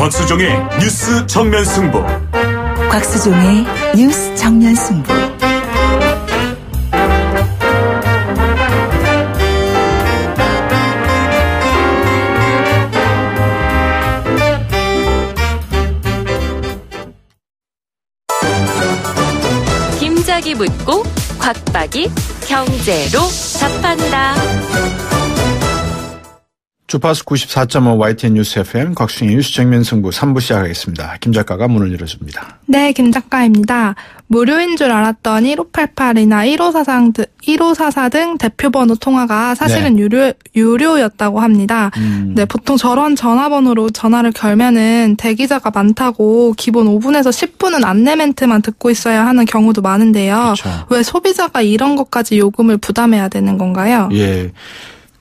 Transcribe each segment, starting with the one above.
곽수종의 뉴스 정면 승부. 곽수종의 뉴스 정면 승부. 김작이 묻고 곽박이 경제로 답한다. 주파수 94.5 YTN 뉴스 FM 곽수종의 뉴스 정면 승부 3부 시작하겠습니다. 김 작가가 문을 열어줍니다. 네, 김 작가입니다. 무료인 줄 알았더니 1588이나 1544 등 대표번호 통화가 사실은 네. 유료였다고 합니다. 네, 보통 저런 전화번호로 전화를 걸면은 대기자가 많다고 기본 5분에서 10분은 안내 멘트만 듣고 있어야 하는 경우도 많은데요. 그렇죠. 왜 소비자가 이런 것까지 요금을 부담해야 되는 건가요? 예.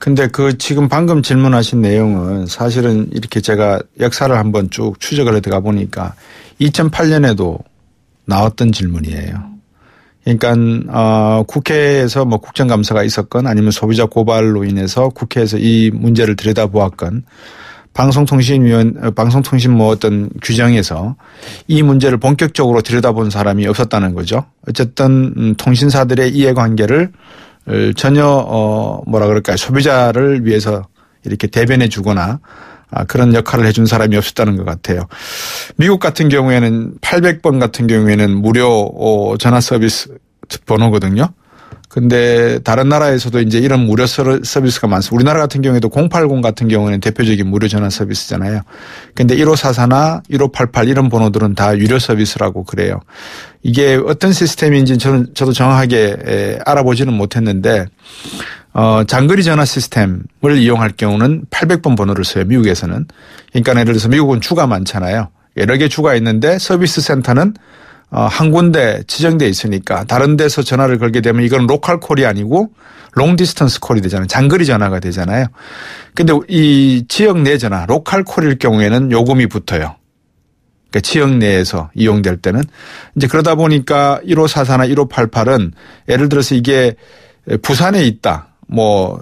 근데 지금 방금 질문하신 내용은 사실은 이렇게 제가 역사를 한번 쭉 추적을 해 들어가 보니까 2008년에도 나왔던 질문이에요. 그러니까 국회에서 뭐 국정감사가 있었건 아니면 소비자 고발로 인해서 국회에서 이 문제를 들여다보았건 방송통신 뭐 어떤 규정에서 이 문제를 본격적으로 들여다본 사람이 없었다는 거죠. 어쨌든 통신사들의 이해관계를 전혀 뭐라 그럴까요, 소비자를 위해서 이렇게 대변해 주거나 그런 역할을 해준 사람이 없었다는 것 같아요. 미국 같은 경우에는 800번 같은 경우에는 무료 전화 서비스 번호거든요. 근데 다른 나라에서도 이제 이런 무료 서비스가 많습니다. 우리나라 같은 경우에도 080 같은 경우는 대표적인 무료 전화 서비스잖아요. 근데 1544나 1588 이런 번호들은 다 유료 서비스라고 그래요. 이게 어떤 시스템인지 저도 정확하게 알아보지는 못했는데 장거리 전화 시스템을 이용할 경우는 800번 번호를 써요. 미국에서는. 그러니까 예를 들어서 미국은 주가 많잖아요. 여러 개 주가 있는데 서비스 센터는 한 군데 지정돼 있으니까 다른 데서 전화를 걸게 되면 이건 로컬 콜이 아니고 롱 디스턴스 콜이 되잖아요. 장거리 전화가 되잖아요. 근데 이 지역 내 전화, 로컬 콜일 경우에는 요금이 붙어요. 그러니까 지역 내에서 이용될 때는. 이제 그러다 보니까 1544나 1588은 예를 들어서 이게 부산에 있다, 뭐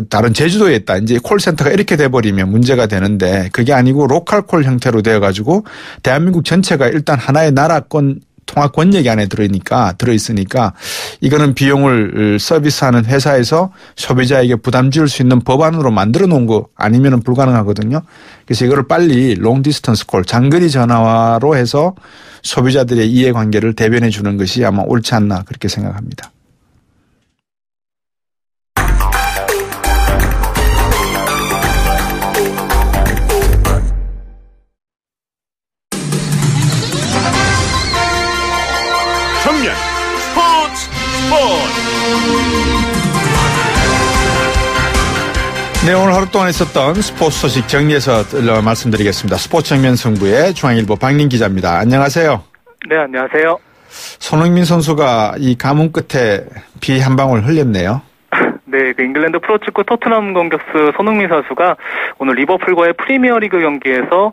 다른 제주도에 있다, 이제 콜센터가 이렇게 돼버리면 문제가 되는데 그게 아니고 로컬 콜 형태로 되어가지고 대한민국 전체가 일단 하나의 나라권 통화 권역이 안에 들어있으니까 이거는 비용을 서비스하는 회사에서 소비자에게 부담 지을 수 있는 법안으로 만들어 놓은 거 아니면 불가능하거든요. 그래서 이거를 빨리 롱 디스턴스 콜, 장거리 전화로 해서 소비자들의 이해관계를 대변해 주는 것이 아마 옳지 않나 그렇게 생각합니다. 정면 스포츠. 네, 오늘 하루 동안 있었던 스포츠 소식 정리해서 말씀드리겠습니다. 스포츠 정면 승부의 중앙일보 박린 기자입니다. 안녕하세요. 네, 안녕하세요. 손흥민 선수가 이 가뭄 끝에 비 한 방울 흘렸네요. 네, 잉글랜드 프로축구 토트넘 공격수 손흥민 선수가 오늘 리버풀과의 프리미어리그 경기에서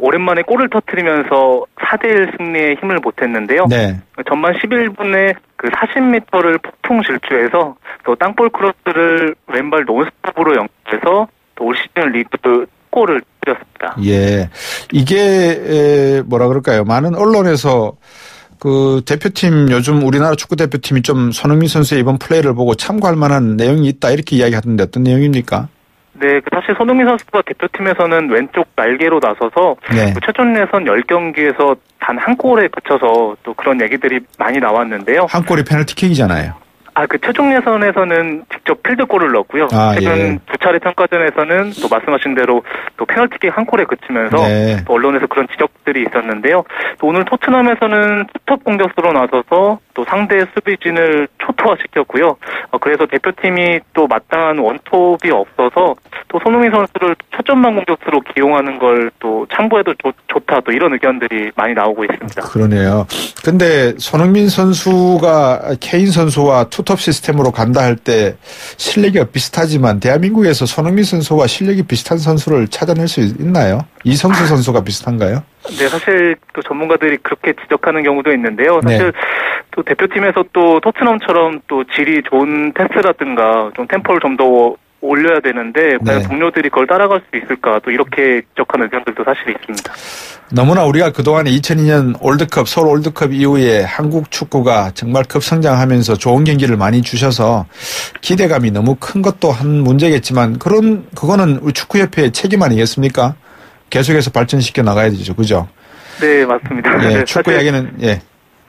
오랜만에 골을 터뜨리면서 4대1 승리에 힘을 보탰는데요. 네. 전반 11분에 40m를 폭풍 질주해서 또 땅볼 크로스를 왼발 논스톱으로 연결해서 또 올 시즌 리그 골을 터뜨렸습니다. 예, 이게 뭐라 그럴까요? 많은 언론에서 대표팀, 요즘 우리나라 축구 대표팀이 좀 손흥민 선수의 이번 플레이를 보고 참고할 만한 내용이 있다 이렇게 이야기하던데 어떤 내용입니까? 네, 사실 손흥민 선수가 대표팀에서는 왼쪽 날개로 나서서 네. 최종 예선 10경기에서 단 한 골에 그쳐서 또 그런 얘기들이 많이 나왔는데요. 한 골이 페널티킥이잖아요. 최종 예선에서는 직접 필드골을 넣었고요. 최근 두 차례 평가전에서는 또 말씀하신 대로 또 페널티킥 한 골에 그치면서 네. 또 언론에서 그런 지적들이 있었는데요. 또 오늘 토트넘에서는 투톱 공격수로 나서서 또 상대 수비진을 초토화시켰고요. 그래서 대표팀이 또 마땅한 원톱이 없어서 또 손흥민 선수를 초점만 공격수로 기용하는 걸 또 참고해도 좋다, 또 이런 의견들이 많이 나오고 있습니다. 그러네요. 근데 손흥민 선수가 케인 선수와 투톱 시스템으로 간다 할 때 실력이 비슷하지만 대한민국에서 손흥민 선수와 실력이 비슷한 선수를 찾아낼 수 있나요? 이성수 선수가 비슷한가요? 네, 사실 또 전문가들이 그렇게 지적하는 경우도 있는데요. 사실 네. 또 대표팀에서 또 토트넘처럼 또 질이 좋은 패스라든가 좀 템포를 좀 더 올려야 되는데 과연 동료들이 그걸 따라갈 수 있을까 또 이렇게 지적하는 의견들도 사실 있습니다. 너무나 우리가 그동안에 2002년 올드컵, 서울 올드컵 이후에 한국 축구가 정말 급성장하면서 좋은 경기를 많이 주셔서 기대감이 너무 큰 것도 한 문제겠지만 그거는 우리 축구협회의 책임 아니겠습니까? 계속해서 발전시켜 나가야 되죠. 그죠? 네, 맞습니다. 예, 축구 이야기는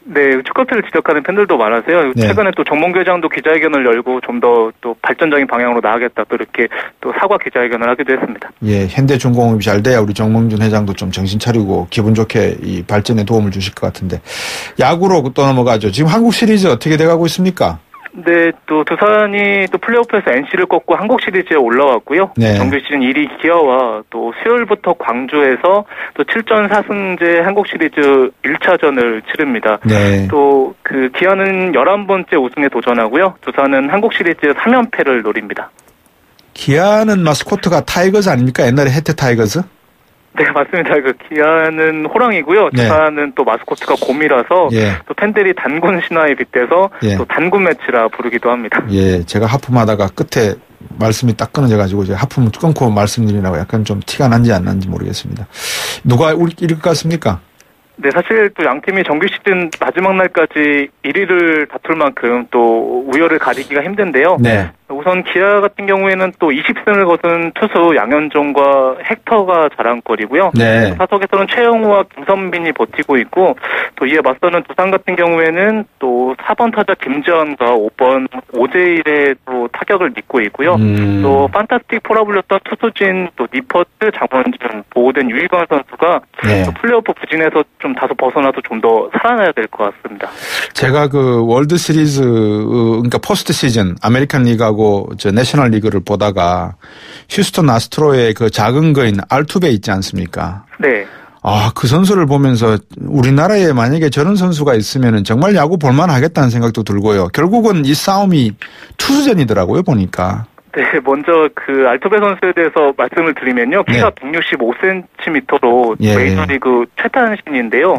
네, 축구협회를 지적하는 팬들도 많아서요. 최근에 또 정몽규 회장도 기자회견을 열고 좀 더 또 발전적인 방향으로 나가겠다 또 이렇게 또 사과 기자회견을 하기도 했습니다. 예, 현대중공업이 잘 돼야 우리 정몽준 회장도 좀 정신 차리고 기분 좋게 이 발전에 도움을 주실 것 같은데 야구로 또 넘어가죠. 지금 한국 시리즈 어떻게 돼가고 있습니까? 네, 또 두산이 또 플레이오프에서 NC를 꺾고 한국 시리즈에 올라왔고요. 네. 정규 시즌 1위 기아와 또 수요일부터 광주에서 또 7전 4승제 한국 시리즈 1차전을 치릅니다. 네. 또 그 기아는 11번째 우승에 도전하고요. 두산은 한국 시리즈 3연패를 노립니다. 기아는 마스코트가 타이거즈 아닙니까? 옛날에 해태 타이거즈? 네, 맞습니다. 그 기아는 호랑이고요. 두산은 또 마스코트가 곰이라서 또 팬들이 단군 신화에 빗대서 또 단군 매치라 부르기도 합니다. 예, 제가 하품하다가 끝에 말씀이 딱 끊어져가지고 제가 하품 끊고 말씀드리라고 약간 좀 티가 난지 안 난지 모르겠습니다. 누가 이길 것 같습니까? 네, 사실 또 양 팀이 정규 시즌 마지막 날까지 1위를 다툴 만큼 또 우열을 가리기가 힘든데요. 네. 우선 기아 같은 경우에는 또 20승을 거둔 투수 양현종과 헥터가 자랑거리고요. 네. 타석에서는 최영우와 김선빈이 버티고 있고 또 이에 맞서는 두산 같은 경우에는 또 4번 타자 김재환과 5번 오재일의 또 타격을 믿고 있고요. 또 판타스틱 포라 불렸던 투수진 또 니퍼트, 장원준, 보호된 유희관 선수가 또 플레이오프 부진에서 좀 다소 벗어나서 좀 더 살아나야 될 것 같습니다. 제가 그 월드 시리즈 그러니까 포스트 시즌 아메리칸 리그하고 저 내셔널 리그를 보다가 휴스턴 아스트로의 그 작은 거인 알투베 있지 않습니까? 네. 아, 그 선수를 보면서 우리나라에 만약에 저런 선수가 있으면은 정말 야구 볼만하겠다는 생각도 들고요. 결국은 이 싸움이 투수전이더라고요, 보니까. 네, 먼저 그 알투베 선수에 대해서 말씀을 드리면요. 키가 165cm로 메이저리그 최단신인데요.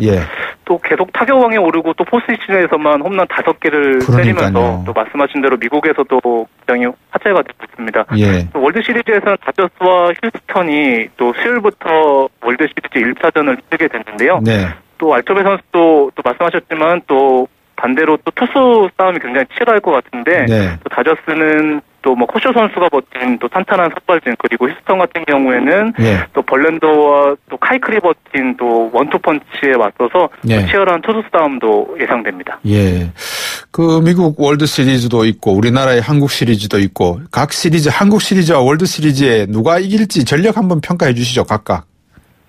또 계속 타격왕에 오르고 또 포스시즌에서만 홈런 5개를 때리면서 또 말씀하신 대로 미국에서도 굉장히 화제가 되고 있습니다. 또 월드 시리즈에서는 다저스와 휴스턴이 또 수요일부터 월드 시리즈 1차전을 치르게 됐는데요. 또 알투베 선수도 또 말씀하셨지만 또 반대로 또 투수 싸움이 굉장히 치열할 것 같은데 또 다저스는 또 뭐 코쇼 선수가 버틴 또 탄탄한 선발진 그리고 휴스턴 같은 경우에는 또 벌랜더와 또 카이클이 버틴 또 원투펀치에 맞서서 치열한 투수 싸움도 예상됩니다. 예. 그 미국 월드 시리즈도 있고 우리나라의 한국 시리즈도 있고 각 시리즈 한국 시리즈와 월드 시리즈에 누가 이길지 전력 한번 평가해 주시죠, 각각.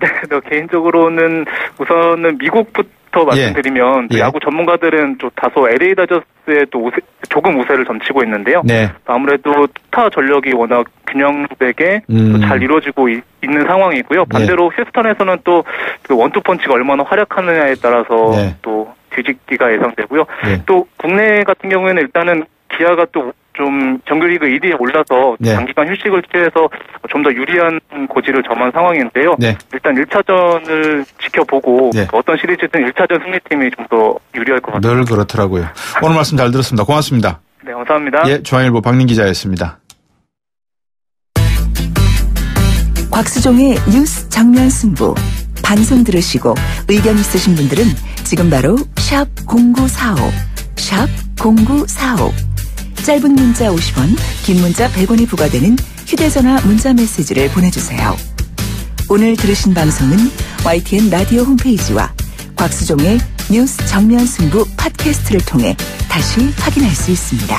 네, 개인적으로는 우선은 미국부터 말씀드리면 야구 전문가들은 좀 다소 LA 다저스에 또 조금 우세를 점치고 있는데요. 아무래도 투타 전력이 워낙 균형되게 또 잘 이루어지고 있는 상황이고요. 반대로 휴스턴에서는 또 그 원투펀치가 얼마나 활약하느냐에 따라서 또 뒤집기가 예상되고요. 또 국내 같은 경우에는 일단은 기아가 또 좀 정규리그 1위에 올라서 장기간 휴식을 취해서 좀 더 유리한 고지를 점한 상황인데요. 일단 1차전을 지켜보고 어떤 시리즈든 1차전 승리팀이 좀 더 유리할 것 같습니다. 늘 그렇더라고요. 오늘 말씀 잘 들었습니다. 고맙습니다. 네, 감사합니다. 예, 중앙일보 박민 기자였습니다. 곽수종의 뉴스 정면 승부. 방송 들으시고 의견 있으신 분들은 지금 바로 샵 0945, 샵 0945. 짧은 문자 50원, 긴 문자 100원이 부과되는 휴대전화 문자 메시지를 보내주세요. 오늘 들으신 방송은 YTN 라디오 홈페이지와 곽수종의 뉴스 정면 승부 팟캐스트를 통해 다시 확인할 수 있습니다.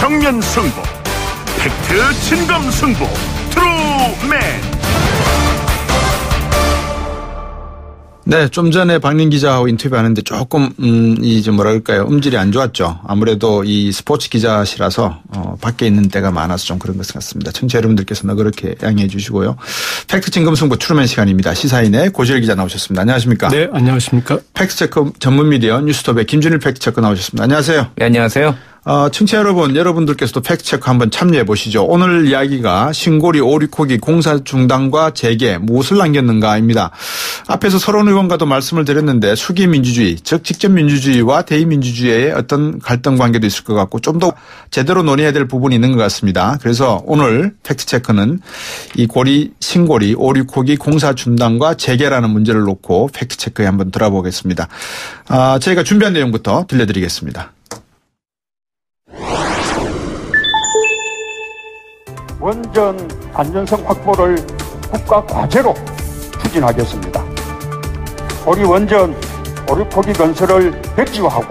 정면 승부, 팩트 진검 승부, 트루맨. 네, 좀 전에 박민 기자하고 인터뷰하는데 조금 좀 뭐라 그럴까요? 음질이 안 좋았죠. 아무래도 이 스포츠 기자시라서 밖에 있는 때가 많아서 좀 그런 것 같습니다. 청취자 여러분들께서 그렇게 양해해 주시고요. 팩트 진검 승부 트루맨 시간입니다. 시사인의 고지열 기자 나오셨습니다. 안녕하십니까? 네, 안녕하십니까? 팩트체크 전문 미디어 뉴스톱의 김준일 팩트체크 나오셨습니다. 안녕하세요. 네, 안녕하세요. 청취자 여러분들께서도 팩트체크 한번 참여해 보시죠. 오늘 이야기가 신고리 오리코기 공사 중단과 재개 무엇을 남겼는가입니다. 앞에서 서론 의원과도 말씀을 드렸는데 수기 민주주의, 즉 직접 민주주의와 대의 민주주의의 어떤 갈등 관계도 있을 것 같고 좀 더 제대로 논의해야 될 부분이 있는 것 같습니다. 그래서 오늘 팩트체크는 이 신고리 오리코기 공사 중단과 재개라는 문제를 놓고 팩트체크에 한번 들어보겠습니다. 저희가 준비한 내용부터 들려드리겠습니다. 원전 안전성 확보를 국가 과제로 추진하겠습니다. 고리 원전 오리코기 건설을 백지화하고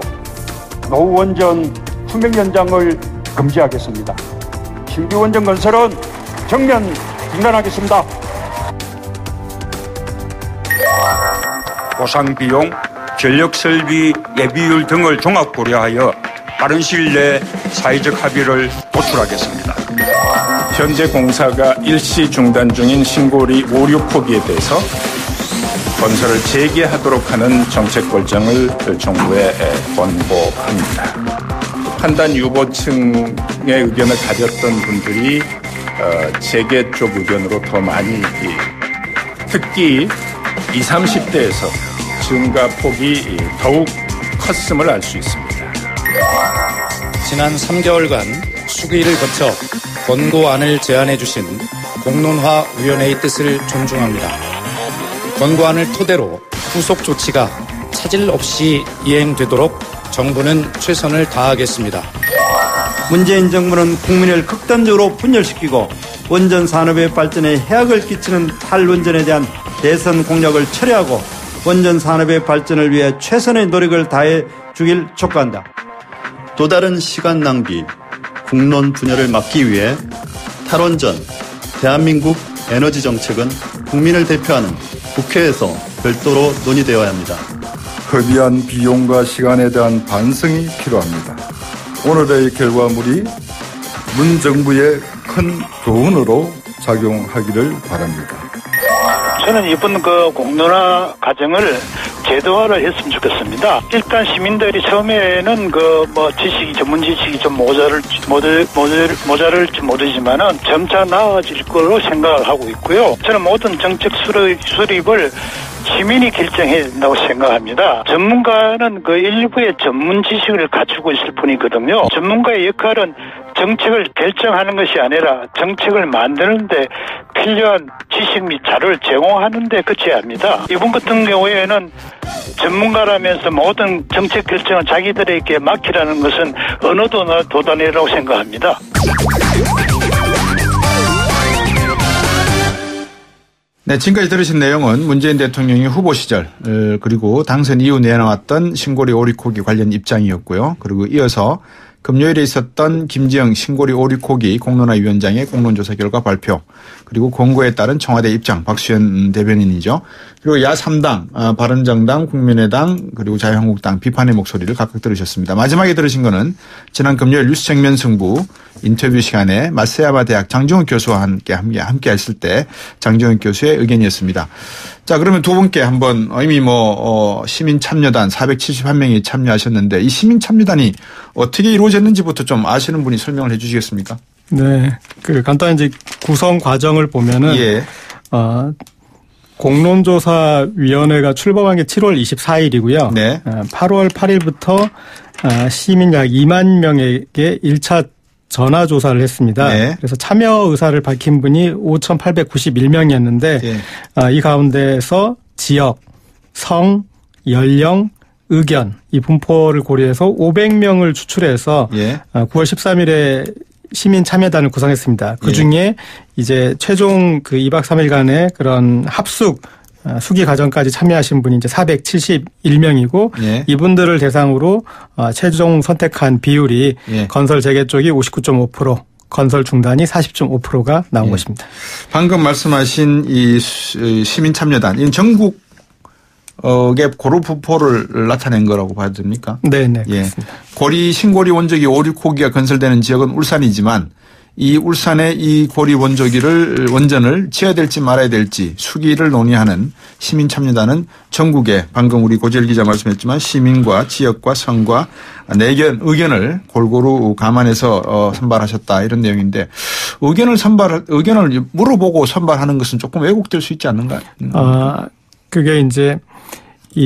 노후 원전 투명 연장을 금지하겠습니다. 신규 원전 건설은 정면 중단하겠습니다. 보상 비용, 전력 설비 예비율 등을 종합 고려하여 빠른 시일 내에 사회적 합의를 도출하겠습니다. 현재 공사가 일시 중단 중인 신고리 오리코기에 대해서 건설을 재개하도록 하는 정책 결정을 정부에 권고합니다. 판단 유보층의 의견을 가졌던 분들이 재개 쪽 의견으로 더 많이, 특히 20, 30대에서 증가폭이 더욱 컸음을 알 수 있습니다. 지난 3개월간 수기를 거쳐 권고안을 제안해 주신 공론화위원회의 뜻을 존중합니다. 권고안을 토대로 후속 조치가 차질 없이 이행되도록 정부는 최선을 다하겠습니다. 문재인 정부는 국민을 극단적으로 분열시키고 원전 산업의 발전에 해악을 끼치는 탈원전에 대한 대선 공약을 철회하고 원전 산업의 발전을 위해 최선의 노력을 다해 주길 촉구한다. 또 다른 시간 낭비, 국론 분열을 막기 위해 탈원전, 대한민국 에너지 정책은 국민을 대표하는 국회에서 별도로 논의되어야 합니다. 허비한 비용과 시간에 대한 반성이 필요합니다. 오늘의 결과물이 문 정부의 큰 교훈으로 작용하기를 바랍니다. 저는 이번 공론화 과정을 제도화를 했으면 좋겠습니다. 일단 시민들이 처음에는 지식이 전문 지식이 좀 모자랄지 모르지만은 점차 나아질 걸로 생각을 하고 있고요. 저는 모든 정책 수립을 시민이 결정해야 된다고 생각합니다. 전문가는 일부의 전문 지식을 갖추고 있을 뿐이거든요. 전문가의 역할은 정책을 결정하는 것이 아니라 정책을 만드는데 필요한 지식 및 자료를 제공하는 데 그쳐야 합니다. 이번 같은 경우에는 전문가라면서 모든 정책 결정을 자기들에게 맡기라는 것은 어느 도단이라고 생각합니다. 네, 지금까지 들으신 내용은 문재인 대통령이 후보 시절 그리고 당선 이후 내놓았던 신고리 오리코기 관련 입장이었고요. 그리고 이어서 금요일에 있었던 김지영 신고리 오리코기 공론화위원장의 공론조사 결과 발표, 그리고 권고에 따른 청와대 입장 박수현 대변인이죠. 그리고 야3당 바른정당, 국민의당, 그리고 자유한국당 비판의 목소리를 각각 들으셨습니다. 마지막에 들으신 거는 지난 금요일 뉴스 정면 승부 인터뷰 시간에 마세야마 대학 장정욱 교수와 함께 했을 때 장정욱 교수의 의견이었습니다. 자, 그러면 두 분께 한번 이미 시민 참여단 471명이 참여하셨는데 이 시민 참여단이 어떻게 이루어졌는지부터 좀 아시는 분이 설명을 해 주시겠습니까? 네. 간단히 이제 구성 과정을 보면은 예. 공론조사위원회가 출범한 게 7월 24일이고요. 네. 8월 8일부터 시민 약 2만 명에게 1차 전화조사를 했습니다. 네. 그래서 참여 의사를 밝힌 분이 5,891명이었는데 네. 이 가운데서 지역, 성, 연령, 의견 이 분포를 고려해서 500명을 추출해서 예. 9월 13일에 시민 참여단을 구성했습니다. 그 중에 이제 최종 2박 3일간의 그런 합숙 수기 과정까지 참여하신 분이 이제 471명이고 예. 이분들을 대상으로 최종 선택한 비율이 예. 건설 재개 쪽이 59.5%, 건설 중단이 40.5%가 나온 것입니다. 방금 말씀하신 이 시민 참여단, 이 전국 의 고루 분포를 나타낸 거라고 봐야 됩니까? 네네. 예. 그렇습니다. 신고리 원적이 오리코기가 건설되는 지역은 울산이지만 이 울산의 이 고리 원전을 지어야 될지 말아야 될지 수기를 논의하는 시민참여단은 전국에 방금 우리 고재일 기자 말씀했지만 시민과 지역과 성과 의견을 골고루 감안해서 선발하셨다 이런 내용인데 의견을 물어보고 선발하는 것은 조금 왜곡될 수 있지 않는가요? 그게 이제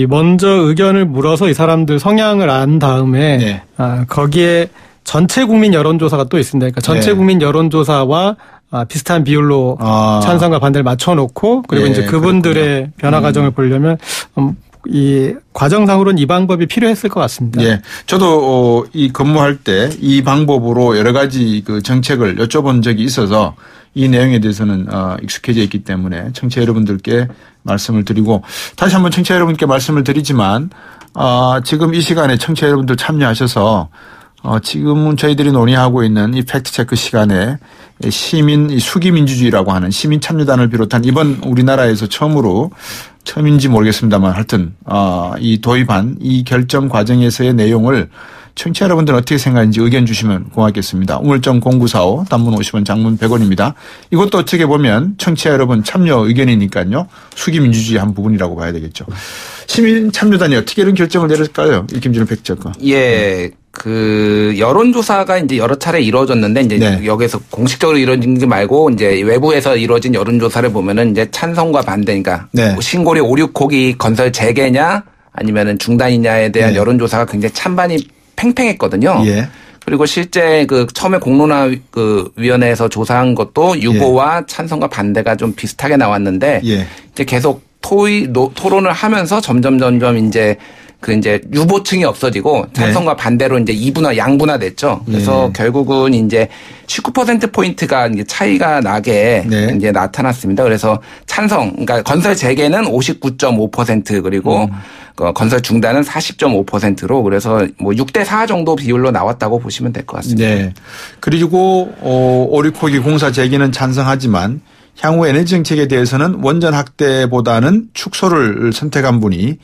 먼저 의견을 물어서 이 사람들 성향을 안 다음에 네. 거기에 전체 국민 여론조사가 또 있습니다. 그러니까 전체 네. 국민 여론조사와 비슷한 비율로 찬성과 반대를 맞춰놓고 그리고 네, 이제 그분들의 그렇군요. 변화 과정을 보려면 이 과정상으로는 이 방법이 필요했을 것 같습니다. 예, 저도 이 근무할 때 이 방법으로 여러 가지 그 정책을 여쭤본 적이 있어서 이 내용에 대해서는 익숙해져 있기 때문에 청취자 여러분들께 말씀을 드리고 다시 한번 청취자 여러분께 말씀을 드리지만 지금 이 시간에 청취자 여러분들 참여하셔서 지금은 저희들이 논의하고 있는 이 팩트체크 시간에 시민 수기민주주의라고 하는 시민참여단을 비롯한 이번 우리나라에서 처음인지 모르겠습니다만 하여튼 이 도입한 이 결정 과정에서의 내용을 청취자 여러분들은 어떻게 생각하는지 의견 주시면 고맙겠습니다. 우물정 0945 단문 50원 장문 100원입니다. 이것도 어떻게 보면 청취자 여러분 참여 의견이니까요. 수기민주주의 한 부분이라고 봐야 되겠죠. 시민참여단이 어떻게 이런 결정을 내렸을까요? 김준호 팩트체크. 예. 여론조사가 이제 여러 차례 이루어졌는데, 이제 네. 여기서 공식적으로 이루어진 게 말고, 이제 외부에서 이루어진 여론조사를 보면은 이제 찬성과 반대, 그러니까 네. 신고리 5, 6호기 건설 재개냐 아니면은 중단이냐에 대한 네. 여론조사가 굉장히 찬반이 팽팽했거든요. 예. 그리고 실제 처음에 공론화 위원회에서 조사한 것도 유보와 예. 찬성과 반대가 좀 비슷하게 나왔는데, 예. 이제 계속 토론을 하면서 점점 이제 유보층이 없어지고 찬성과 네. 반대로 이제 양분화됐죠. 그래서 결국은 이제 19%포인트가 이제 차이가 나게 네. 이제 나타났습니다. 그래서 그러니까 건설 재개는 59.5% 그리고 건설 중단은 40.5%로 그래서 6대4 정도 비율로 나왔다고 보시면 될 것 같습니다. 네. 그리고 5, 6호기 공사 재개는 찬성하지만 향후 에너지 정책에 대해서는 원전 확대보다는 축소를 선택한 분이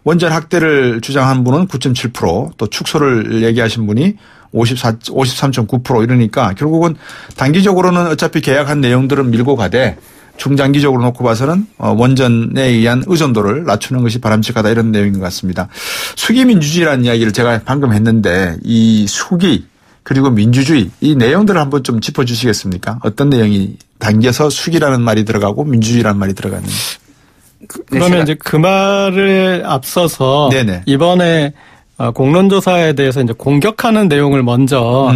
원전 확대를 주장한 분은 9.7%, 또 축소를 얘기하신 분이 53.9% 이러니까 결국은 단기적으로는 어차피 계약한 내용들은 밀고 가되 중장기적으로 놓고 봐서는 원전에 의한 의존도를 낮추는 것이 바람직하다 이런 내용인 것 같습니다. 수기민주주의라는 이야기를 제가 방금 했는데 이 수기 그리고 민주주의 이 내용들을 한번 좀 짚어주시겠습니까? 어떤 내용이 당겨서 수기라는 말이 들어가고 민주주의라는 말이 들어갔는지. 그러면 이제 그 말을 앞서서 네네. 이번에 공론조사에 대해서 이제 공격하는 내용을 먼저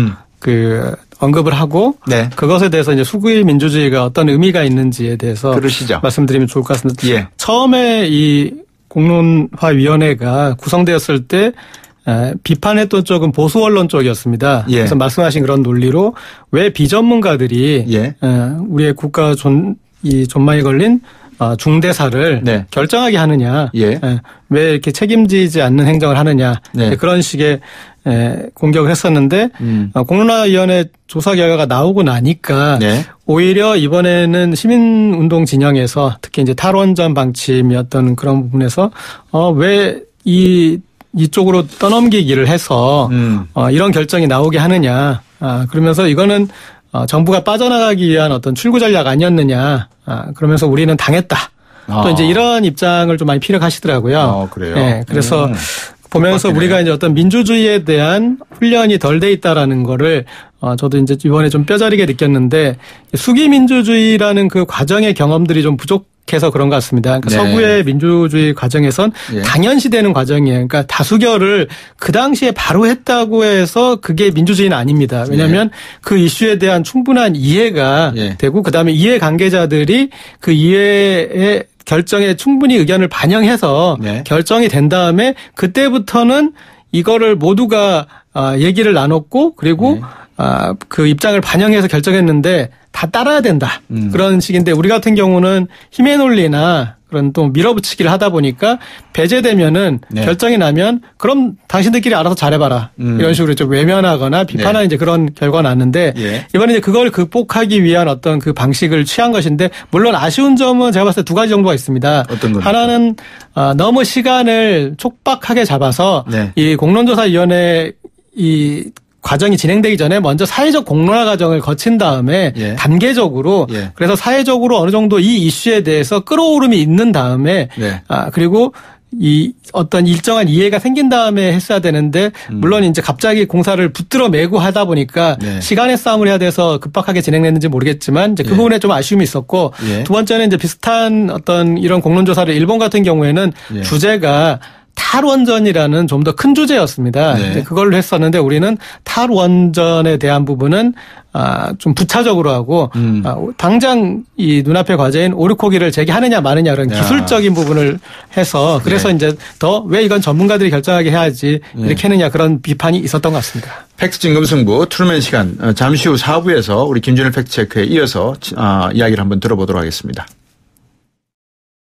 언급을 하고 네. 그것에 대해서 이제 수기 민주주의가 어떤 의미가 있는지에 대해서 그러시죠. 말씀드리면 좋을 것 같습니다. 예. 처음에 이 공론화위원회가 구성되었을 때 비판했던 쪽은 보수 언론 쪽이었습니다. 예. 그래서 말씀하신 그런 논리로 왜 비전문가들이 예. 우리의 국가 존망에 걸린 중대사를 네. 결정하게 하느냐, 예. 왜 이렇게 책임지지 않는 행정을 하느냐 네. 그런 식의 공격을 했었는데 공론화위원회 조사 결과가 나오고 나니까 네. 오히려 이번에는 시민운동 진영에서 특히 이제 탈원전 방침이었던 그런 부분에서 왜 이쪽으로 떠넘기기를 해서 이런 결정이 나오게 하느냐. 그러면서 이거는 정부가 빠져나가기 위한 어떤 출구 전략 아니었느냐. 그러면서 우리는 당했다. 또 이제 이런 입장을 좀 많이 피력하시더라고요. 그래요? 네. 그래서 보면서 우리가 이제 어떤 민주주의에 대한 훈련이 덜 돼 있다라는 거를 저도 이제 이번에 좀 뼈저리게 느꼈는데 수기 민주주의라는 그 과정의 경험들이 좀 부족해서 그런 것 같습니다. 그러니까 네. 서구의 민주주의 과정에선 예. 당연시되는 과정이에요. 그러니까 다수결을 그 당시에 바로 했다고 해서 그게 민주주의는 아닙니다. 왜냐하면 예. 그 이슈에 대한 충분한 이해가 예. 되고 그다음에 이해 관계자들이 그 이해의 결정에 충분히 의견을 반영해서 네. 결정이 된 다음에 그때부터는 이거를 모두가 얘기를 나눴고 그리고 네. 그 입장을 반영해서 결정했는데 다 따라야 된다. 그런 식인데 우리 같은 경우는 힘의 논리나 그런 또 밀어붙이기를 하다 보니까 배제되면은 네. 결정이 나면 그럼 당신들끼리 알아서 잘해봐라. 이런 식으로 좀 외면하거나 비판하는 네. 이제 그런 결과가 났는데 예. 이번에 이제 그걸 극복하기 위한 어떤 그 방식을 취한 것인데 물론 아쉬운 점은 제가 봤을 때 두 가지 정도가 있습니다. 어떤 겁니까? 하나는 너무 시간을 촉박하게 잡아서 네. 이 공론조사위원회 과정이 진행되기 전에 먼저 사회적 공론화 과정을 거친 다음에 예. 단계적으로 예. 그래서 사회적으로 어느 정도 이 이슈에 대해서 끌어오름이 있는 다음에 네. 그리고 이 어떤 일정한 이해가 생긴 다음에 했어야 되는데 물론 이제 갑자기 공사를 붙들어 매고 하다 보니까 네. 시간의 싸움을 해야 돼서 급박하게 진행됐는지 모르겠지만 이제 그 부분에 좀 아쉬움이 있었고 두 번째는 이제 비슷한 어떤 이런 공론조사를 일본 같은 경우에는 주제가 탈원전이라는 좀 더 큰 주제였습니다. 네. 그걸로 했었는데 우리는 탈원전에 대한 부분은 좀 부차적으로 하고 당장 이 눈앞의 과제인 오류코기를 재개하느냐 마느냐 그런 기술적인 부분을 해서 그래서 네. 이제 더 왜 이건 전문가들이 결정하게 해야지 이렇게 했느냐 그런 비판이 있었던 것 같습니다. 팩트 진검 승부 트루맨 시간 잠시 후 4부에서 우리 김준일 팩트체크에 이어서 이야기를 한번 들어보도록 하겠습니다.